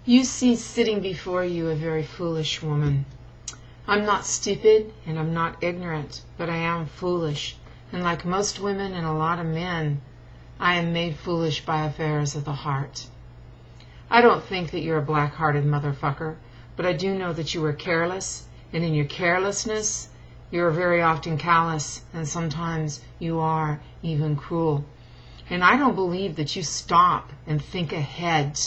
You see sitting before you a very foolish woman. I'm not stupid and I'm not ignorant, but I am foolish, and like most women and a lot of men, I am made foolish by affairs of the heart. I don't think that you're a black-hearted motherfucker, but I do know that you are careless, and in your carelessness, you are very often callous, and sometimes you are even cruel. And I don't believe that you stop and think ahead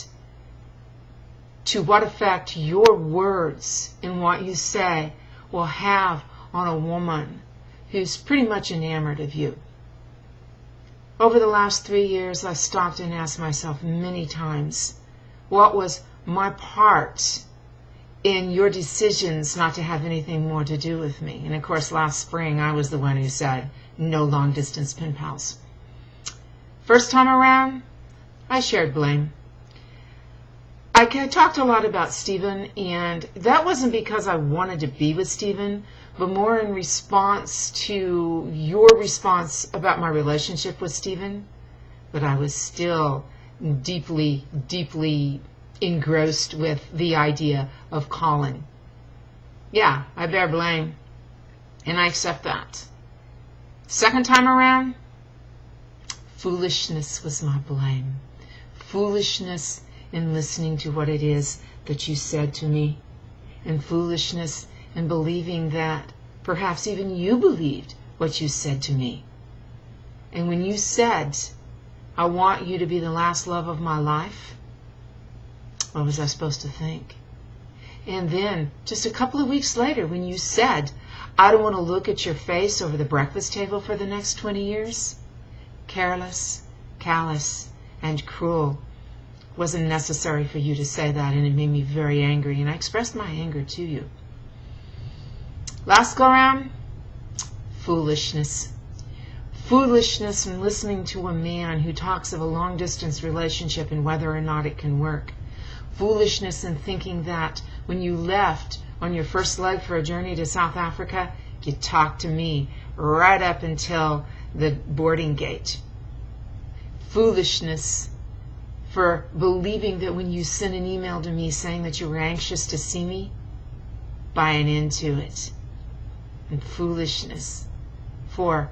to what effect your words and what you say will have on a woman who's pretty much enamored of you. Over the last 3 years, I stopped and asked myself many times, what was my part in your decisions not to have anything more to do with me? And of course, last spring, I was the one who said, no long-distance pen pals. First time around, I shared blame. I talked a lot about Stephen, and that wasn't because I wanted to be with Stephen, but more in response to your response about my relationship with Stephen. But I was still deeply, deeply engrossed with the idea of Colin. Yeah, I bear blame, and I accept that. Second time around, foolishness was my blame. Foolishness in listening to what it is that you said to me, and foolishness in believing that perhaps even you believed what you said to me. And when you said, I want you to be the last love of my life, what was I supposed to think? And then, just a couple of weeks later, when you said, I don't want to look at your face over the breakfast table for the next 20 years, careless, callous, and cruel wasn't necessary for you to say that, and it made me very angry, and I expressed my anger to you. Last go round, foolishness. Foolishness in listening to a man who talks of a long-distance relationship and whether or not it can work. Foolishness in thinking that when you left on your first leg for a journey to South Africa, you talked to me right up until the boarding gate. Foolishness for believing that when you sent an email to me saying that you were anxious to see me, buying into it. And foolishness for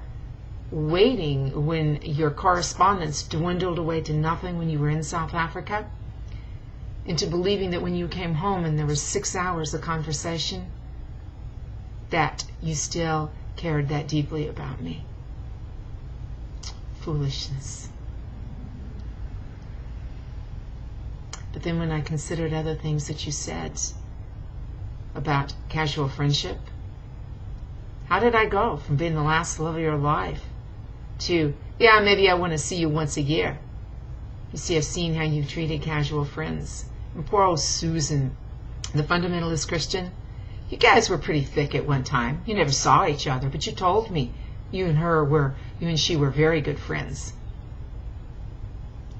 waiting when your correspondence dwindled away to nothing when you were in South Africa, into believing that when you came home and there was 6 hours of conversation, that you still cared that deeply about me. Foolishness. But then when I considered other things that you said about casual friendship, how did I go from being the last love of your life to, yeah, maybe I want to see you once a year? You see, I've seen how you've treated casual friends. And poor old Susan, the fundamentalist Christian, you guys were pretty thick at one time. You never saw each other, but you told me you and she were very good friends.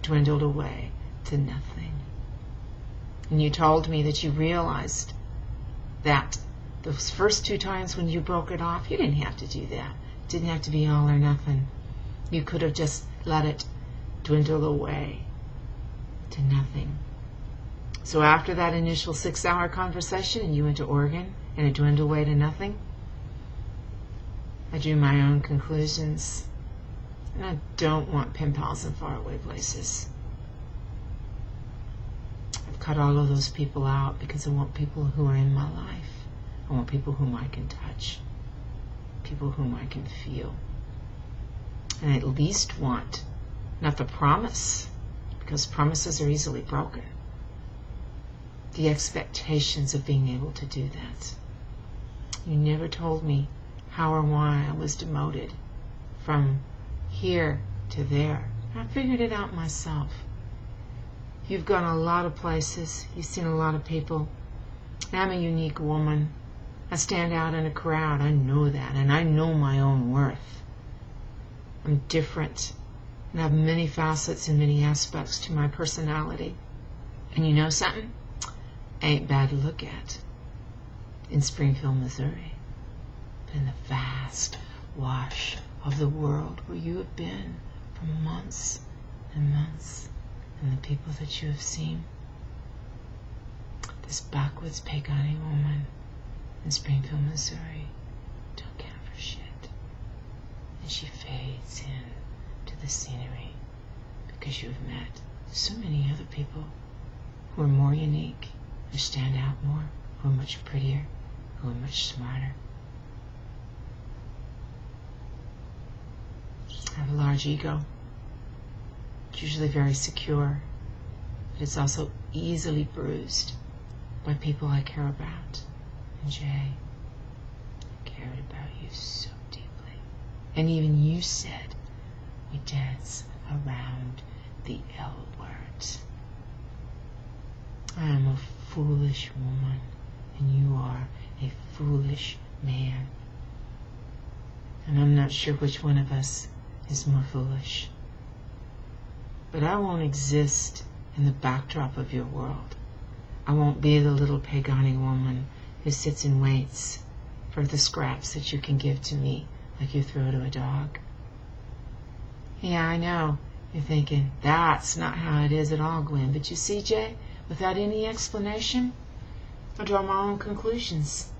Dwindled away to nothing. And you told me that you realized that those first 2 times when you broke it off, you didn't have to do that. It didn't have to be all or nothing. You could have just let it dwindle away to nothing. So after that initial 6-hour conversation and you went to Oregon and it dwindled away to nothing, I drew my own conclusions. And I don't want pen pals in faraway places. I've cut all of those people out because I want people who are in my life. I want people whom I can touch, people whom I can feel. And I at least want, not the promise, because promises are easily broken, the expectations of being able to do that. You never told me how or why I was demoted from here to there. I figured it out myself. You've gone a lot of places. You've seen a lot of people. I'm a unique woman. I stand out in a crowd. I know that, and I know my own worth. I'm different, and I have many facets and many aspects to my personality. And you know something? I ain't bad to look at. In Springfield, Missouri, but in the vast wash of the world where you have been for months and months, and the people that you have seen, This backwoods Pagani woman in Springfield, Missouri don't count for shit. And she fades in to the scenery because you've met so many other people who are more unique, who stand out more, who are much prettier, who are much smarter. I have a large ego. It's usually very secure, but it's also easily bruised by people I care about. And Jay, I cared about you so deeply. And even you said we dance around the L word. I am a foolish woman, and you are a foolish man. And I'm not sure which one of us is more foolish. But I won't exist in the backdrop of your world. I won't be the little Pagani woman who sits and waits for the scraps that you can give to me like you throw to a dog. Yeah, I know. You're thinking, that's not how it is at all, Gwen. But you see, Jay, without any explanation, I draw my own conclusions.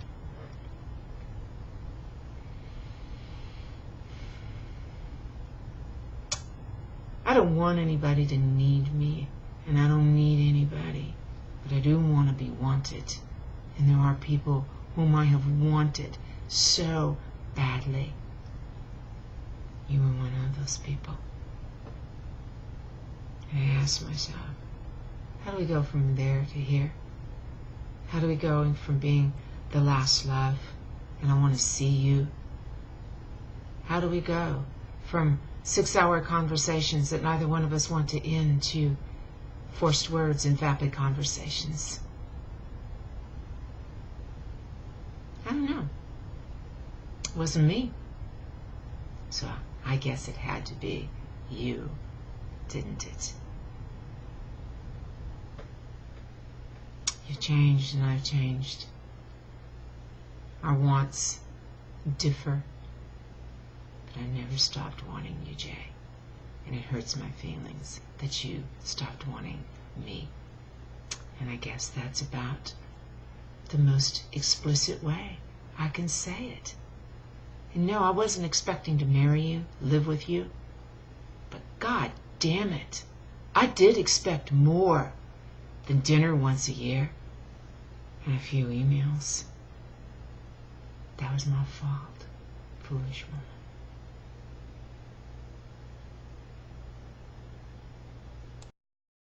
I don't want anybody to need me, and I don't need anybody, but I do want to be wanted. And there are people whom I have wanted so badly. You were one of those people. And I asked myself, how do we go from there to here? How do we go from being the last love, and I want to see you? How do we go from 6-hour conversations that neither one of us want to end to forced words and vapid conversations? I don't know. It wasn't me. So I guess it had to be you, didn't it? You changed and I've changed. Our wants differ. But I never stopped wanting you, Jay. And it hurts my feelings that you stopped wanting me. And I guess that's about the most explicit way I can say it. And no, I wasn't expecting to marry you, live with you. But God damn it, I did expect more than dinner once a year and a few emails. That was my fault, foolish woman.